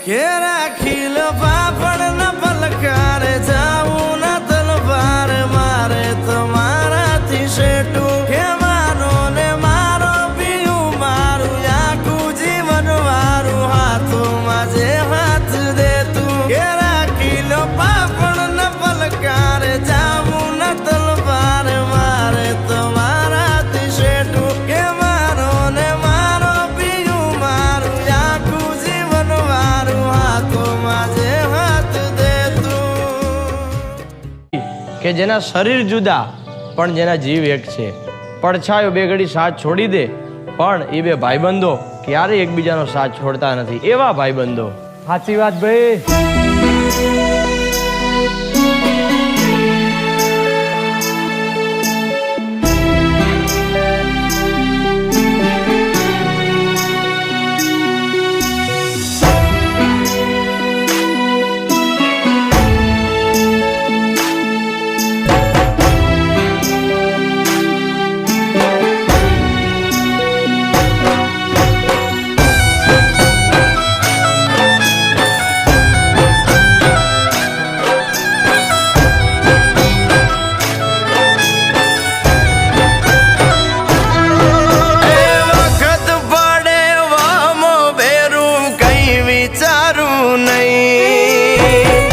કે રાખી લો પાપડ ન પલકાર જાવું ન તલવાર મારે તમારાથી શેટું કે માનો ને મારો પીયું મારું આખું જીવન મારું હાથોમાં જે હાથ દે તું કે રાખી લો પાપડ ન પલકાર જાવું ન તલવાર મારે તમારાથી શેટું કે મારો ને મારો પીયું મારું આખું જીવન મારું હાથોમાં જે હાથ દે તું કે જેના શરીર જુદા પણ જેના જીવ એક છે. પડછાયો બે ઘડી સાથ છોડી દે પણ એ બે ભાઈબંધો ક્યારેય એકબીજાનો સાથ છોડતા નથી. એવા ભાઈબંધો. સાચી વાત ભાઈ. વખત પડે વામો બેરું કઈ વિચારું નહીં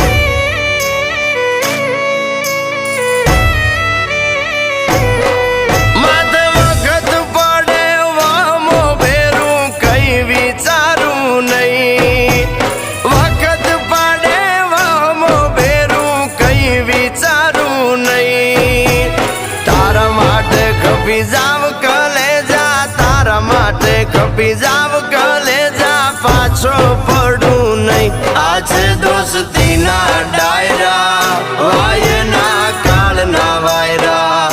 માથે વખત પડે વામો બેરું કઈ વિચારું નહીં વખત પડે વામો બેરું કઈ વિચારું નહીં તારા માટે ખપી જાવ કલેજા તારા માટે ખપી જાવ કલેજા પાછો પડું નહીં આજે દોસ્તીના ડાયરા વાયના કાળના વાયરા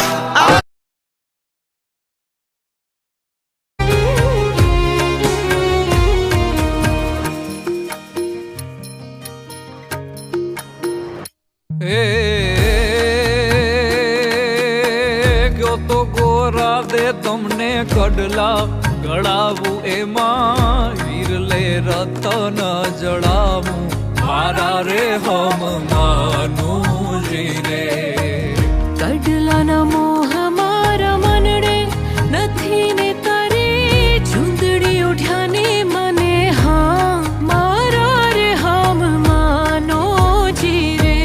ગયો તો ગોરા દે તમને કડલા ગળાવું એમાં વીરલે રતન જળાવું મારા રે હમ માનું જીરે કડલાના મોહ મારા મનડે નથી ને તારે ચૂંદડી ઉઠ્યા ને મને હા મારા રે હમ માનો જીરે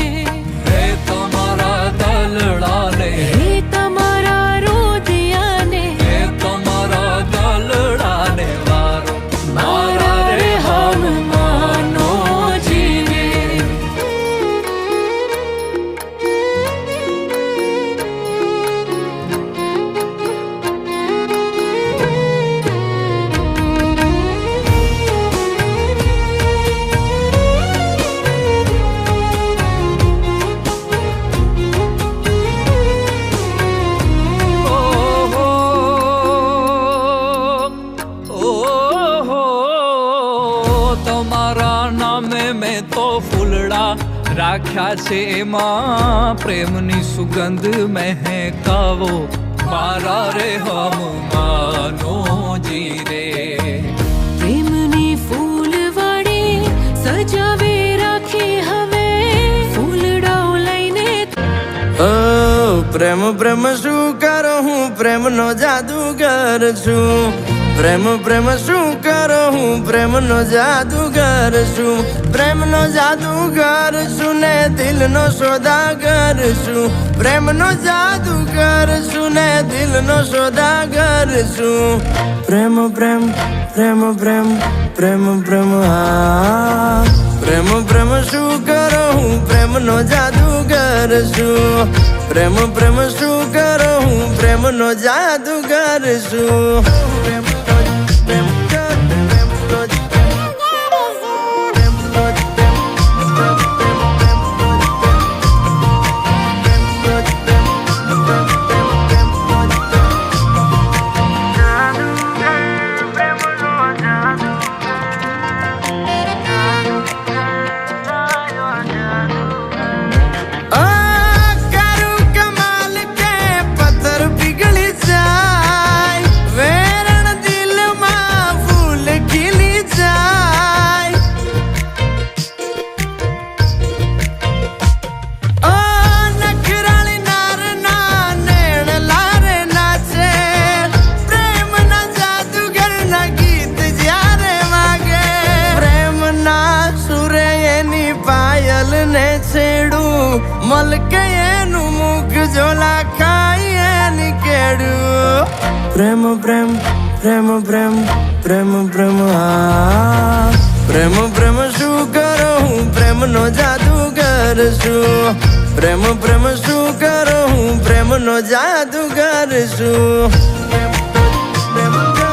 હે તમારા દલડાને હે તમારા રોદિયાને હે તમારા દલડાને વારો મારા રે હમ માનો જીરે ઓહો તમારા નામે મેં તો ફૂલડા રાખ્યા છે એમાં પ્રેમની સુગંધ મહેકાવો મારા રે હમ માનો જીરે પ્રેમની ફૂલવાડી સજાવે રાખી હવે ફૂલડાઓ લઈને પ્રેમ પ્રેમ શું કરો હું પ્રેમનો જાદુગર છું પ્રેમ શું કરો હું પ્રેમનો જાદુગર છું પ્રેમનો જાદુગર છું ને દિલનો સોદાગર છું પ્રેમનો જાદુગર છું ને દિલનો સોદાગર છું પ્રેમ પ્રેમ પ્રેમ પ્રેમ પ્રેમ પ્રેમ હા પ્રેમ શું કરો હું પ્રેમનો જાદુગર છું પ્રેમ શું કરો હું પ્રેમનો જાદુગર છું કરું કમાલ કે પથ્થર પીગળી જાય વેરણ મલકે એનું મુખ ઝોલા ખાઈ એની કેડું પ્રેમ પ્રેમ પ્રેમ પ્રેમ પ્રેમ પ્રેમ પ્રેમ પ્રેમ શું કરો હું પ્રેમનો જાદુગર છું પ્રેમ પ્રેમ શું કરો હું પ્રેમનો જાદુગર છું પ્રેમ